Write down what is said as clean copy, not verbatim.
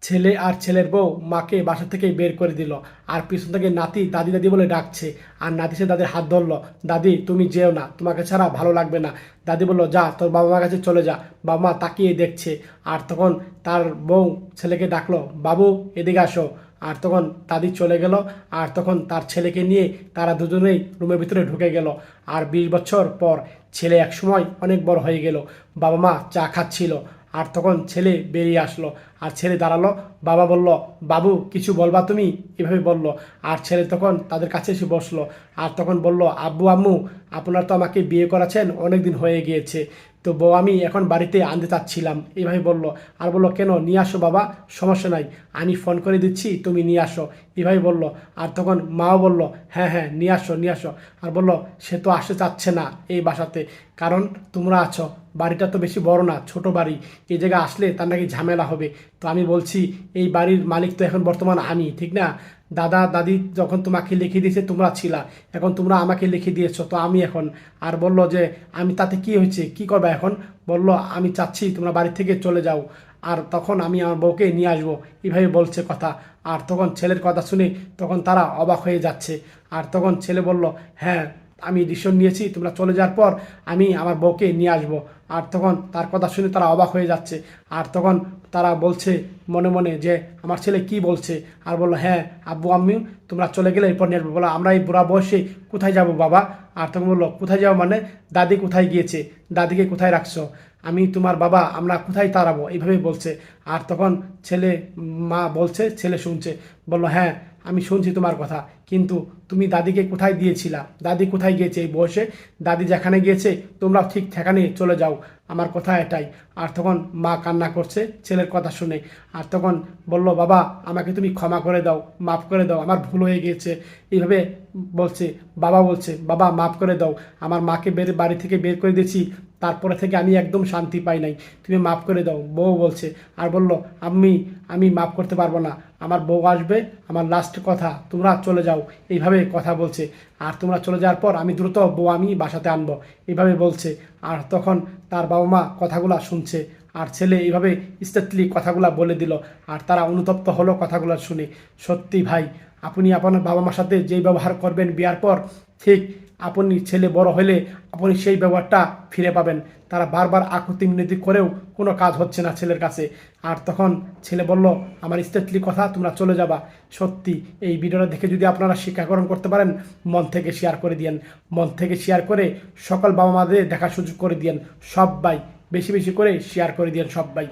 ছেলে আর ছেলের বউ মাকে বাসা থেকে বের করে দিল। আর পিছন থেকে নাতি দাদি দাদি বলে ডাকছে। আর নাতি সে দাদির হাত ধরলো। দাদি তুমি যেও না, তোমাকে ছাড়া ভালো লাগবে না। দাদি বললো যা তোর বাবা মার কাছে চলে যা। বাবা মা তাকিয়ে দেখছে। আর তখন তার বউ ছেলেকে ডাকলো, বাবু এদিকে আসো। আর তখন দাদি চলে গেল। আর তখন তার ছেলেকে নিয়ে তারা দুজনেই রুমের ভিতরে ঢুকে গেল। আর 20 বছর পর ছেলে একসময় অনেক বড় হয়ে গেল। বাবা মা চা খাচ্ছিল। আর তখন ছেলে বেরিয়ে আসলো। আর ছেলে দাঁড়ালো। বাবা বলল, বাবু কিছু বলবা তুমি? এভাবে বলল। আর ছেলে তখন তাদের কাছে এসে বসলো। আর তখন বলল, আব্বু আম্মু আপনারা তো আমাকে বিয়ে করাছেন, অনেক দিন হয়ে গিয়েছে, তো বউ আমি এখন বাড়িতে আনতে চাচ্ছিলাম। এইভাবে বলল। আর বলল, কেন নিয়ে আসো বাবা, সমস্যা নাই, আমি ফোন করে দিচ্ছি, তুমি নিয়ে আসো। এভাবে বলল। আর তখন মাও বলল, হ্যাঁ হ্যাঁ নিয়ে আসো নিয়ে আসো। আর বলল, সে তো আসতে চাচ্ছে না এই বাসাতে, কারণ তোমরা আছো, বাড়িটা তো বেশি বড় না, ছোট বাড়ি, এই জায়গায় আসলে তার নাকি ঝামেলা হবে। তো আমি বলছি, এই বাড়ির মালিক তো এখন বর্তমান আমি, ঠিক না? দাদা দাদি যখন তোমাকে লিখে দিয়েছে তোমরা ছিলা, এখন তোমরা আমাকে লিখে দিয়েছো, তো আমি এখন। আর বলল যে আমি তাতে কি হয়েছে, কি করবে এখন? বলল, আমি চাচ্ছি তোমরা বাড়ি থেকে চলে যাও, আর তখন আমি আমার বউকে নিয়ে আসবো। এইভাবে বলছে কথা। আর তখন ছেলের কথা শুনে তখন তারা অবাক হয়ে যাচ্ছে। আর তখন ছেলে বলল, হ্যাঁ আমি ডিসিশন নিয়েছি, তোমরা চলে যাওয়ার পর আমি আমার বউকে নিয়ে আসবো। আর তখন তার কথা শুনে তারা অবাক হয়ে যাচ্ছে। আর তখন তারা বলছে মনে মনে যে আমার ছেলে কি বলছে। আর বললো, হ্যাঁ আব্বু আম্মি তোমরা চলে গেলে এরপর নিয়ে আসবো। বলো, আমরা এই বুড়া বয়সে কোথায় যাব বাবা? আর তখন বললো, কোথায় যাবো মানে? দাদি কোথায় গিয়েছে, দাদিকে কোথায় রাখছো, আমি তোমার বাবা, আমরা কোথায় তাড়াবো, এইভাবেই বলছে। আর তখন ছেলে, মা বলছে, ছেলে শুনছে। বলল, হ্যাঁ আমি শুনছি তোমার কথা, কিন্তু তুমি দাদিকে কোথায় দিয়েছিলা, দাদি কোথায় গিয়েছে এই বয়সে, দাদি যেখানে গিয়েছে তোমরা ঠিক সেখানে চলে যাও, আমার কথা এটাই। আর তখন মা কান্না করছে ছেলের কথা শুনে। আর তখন বলল, বাবা আমাকে তুমি ক্ষমা করে দাও, মাফ করে দাও, আমার ভুল হয়ে গিয়েছে। এইভাবে বলছে। বাবা বলছে, বাবা মাফ করে দাও, আমার মাকে বাড়ি থেকে বের করে দিয়েছি, তারপরে থেকে আমি একদম শান্তি পাই নাই, তুমি মাফ করে দাও। বউ বলছে। আর বলল, আমি মাফ করতে পারবো না, আমার বউ আসবে, আমার লাস্ট কথা, তোমরা চলে যাও, এইভাবে কথা বলছে। আর তোমরা চলে যাওয়ার পর আমি দ্রুত বউ আমি বাসাতে আনবো, এইভাবে বলছে। আর তখন তার বাবা মা কথাগুলা শুনছে। আর ছেলে এইভাবে স্টেটলি কথাগুলা বলে দিল। আর তারা অনুতপ্ত হলো কথাগুলো শুনে। সত্যি ভাই, আপনি আপনার বাবা মার সাথে যেই ব্যবহার করবেন বিয়ার পর, ঠিক আপনি ছেলে বড় হলে আপনি সেই ব্যবহারটা ফিরে পাবেন। তারা বারবার আকুতি মিনতি করেও কোনো কাজ হচ্ছে না ছেলের কাছে। আর তখন ছেলে বলল, আমার স্টেটলি কথা, তোমরা চলে যাবা। সত্যি এই ভিডিওটা দেখে যদি আপনারা শিক্ষাগ্রহণ করতে পারেন, মন থেকে শেয়ার করে দিয়েন, মন থেকে শেয়ার করে সকল বাবা মাদের দেখার সুযোগ করে দিয়েন। সবাই বেশি বেশি করে শেয়ার করে দিয়েন সবাই।